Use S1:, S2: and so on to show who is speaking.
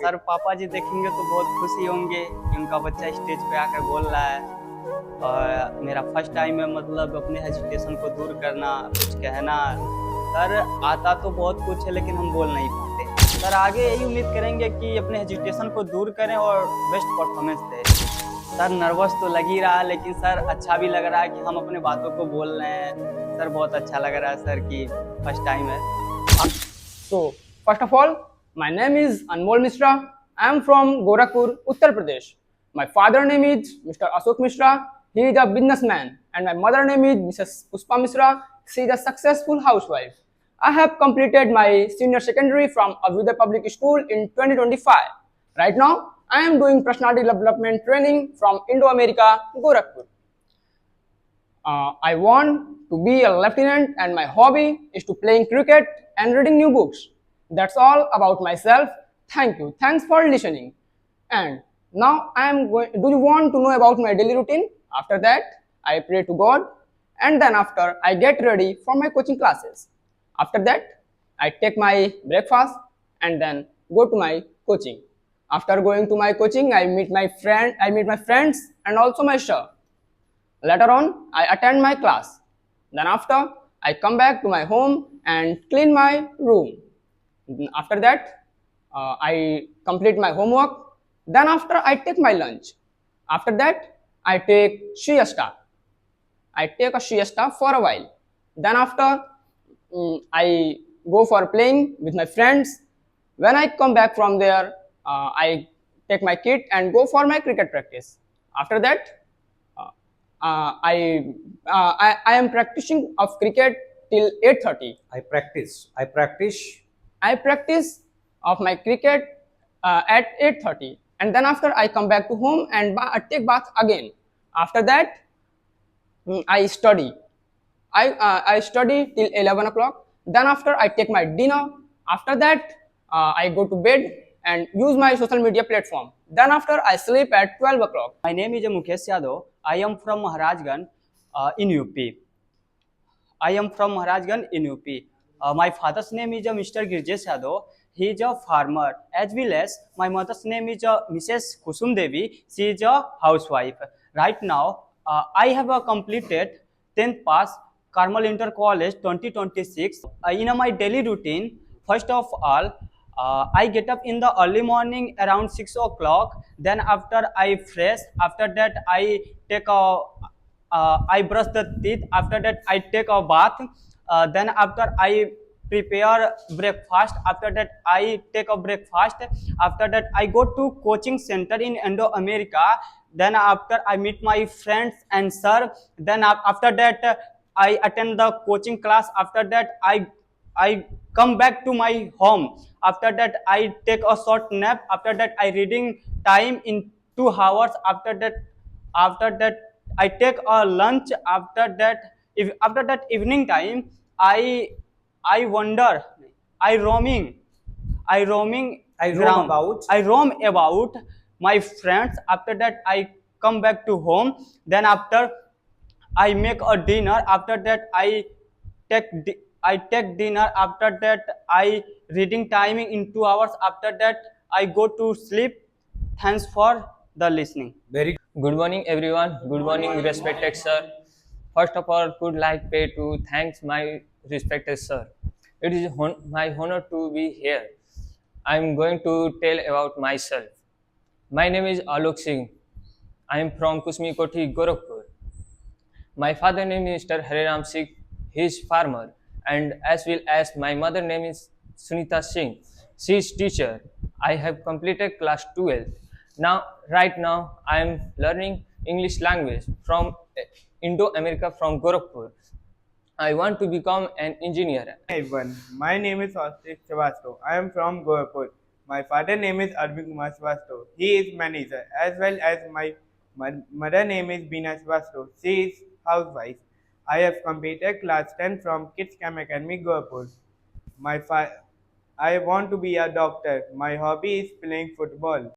S1: Sir पापा जी देखेंगे तो बहुत खुशी होंगे कि उनका बच्चा स्टेज पे आकर बोल रहा है। और मेरा फर्स्ट टाइम है, मतलब अपने हेजिटेशन को दूर करना, कुछ कहना। सर आता तो बहुत कुछ है लेकिन हम बोल नहीं पाते। सर आगे यही उम्मीद करेंगे कि अपने हेजिटेशन को दूर करें और बेस्ट परफॉर्मेंस दें। सर नर्वस तो लग ही रहा है लेकिन सर अच्छा भी लग रहा है कि हम अपने बातों को बोल रहे हैं। सर बहुत अच्छा लग रहा है सर कि फर्स्ट टाइम है।
S2: So, first of all, my name is Anmol Mishra. I am from Gorakhpur, Uttar Pradesh. My father name is Mr. Ashok Mishra. He is a businessman. And my mother name is Mrs. Puspa Mishra. She is a successful housewife. I have completed my senior secondary from Abhyuday Public School in 2025. Right now, I am doing personality development training from Indo-America, Gorakhpur. I want to be a lieutenant, and my hobby is to playing cricket and reading new books. That's all about myself. Thank you. Thanks for listening. And now I am going. Do you want to know about my daily routine? After that, I pray to God, and then after I get ready for my coaching classes. After that, I take my breakfast and then go to my coaching. After going to my coaching, I meet my friend. I meet my friends and also my sir. Later on, I attend my class. Then after, I come back to my home and clean my room. After that, I complete my homework. Then after, I take my lunch. After that, I take siesta. I take a siesta for a while. Then after, I go for playing with my friends. When I come back from there, I take my kit and go for my cricket practice. After that, uh, I am practicing of cricket till 8:30. I practice of my cricket at 8:30, and then after I come back to home and take bath again. After that, I study. I study till 11 o'clock. Then after I take my dinner. After that, I go to bed and use my social media platform. Then after I sleep at 12 o'clock.
S1: My name is Mukesh Yadav. I am from Maharajganj in UP. I am from Maharajganj in UP. My father's name is Mr. Girjesh Yadav. He is a farmer. As well as my mother's name is Mrs. Kusum Devi. She is a housewife. Right now, I have completed 10th pass Carmel Inter College 2026. In my daily routine, first of all, I get up in the early morning around 6 o'clock. Then after I fresh, after that I brush the teeth. After that I take a bath. Then after I prepare breakfast. After that I take a breakfast. After that I go to coaching center in Indo America. Then after I meet my friends and sir. Then after that I attend the coaching class. After that I come back to my home. After that I take a short nap. After that I reading time in 2 hours. After that I take a lunch. After that, if after that evening time, I wander, I roaming, I roaming
S3: I roam
S1: ground.
S3: about.
S1: I roam about my friends. After that, I come back to home. Then after I make a dinner. After that, I take dinner. After that, I reading timing in 2 hours. After that, I go to sleep. Thanks for the listening.
S3: Very
S4: Good morning, everyone. Good morning, respected sir. First of all, would like pay to thanks my respected sir. It is my honor to be here. I am going to tell about myself. My name is Alok Singh. I am from Kusmi Koti, Gorakhpur. My father name is Mr. Hariram Singh. He is farmer, and as well as my mother name is Sunita Singh. She is teacher. I have completed class 12. Right now, I am learning English language from Indo-America from Gorakhpur. I want to become an engineer.
S5: Everyone, my name is Austin Savasto. I am from Gorakhpur. My father name is Arvind Kumar Savasto. He is manager, as well as my mother name is Bina Savasto. She is housewife. I have completed class 10 from Kids Camp Academy, Gorakhpur. I want to be a doctor. My hobby is playing football.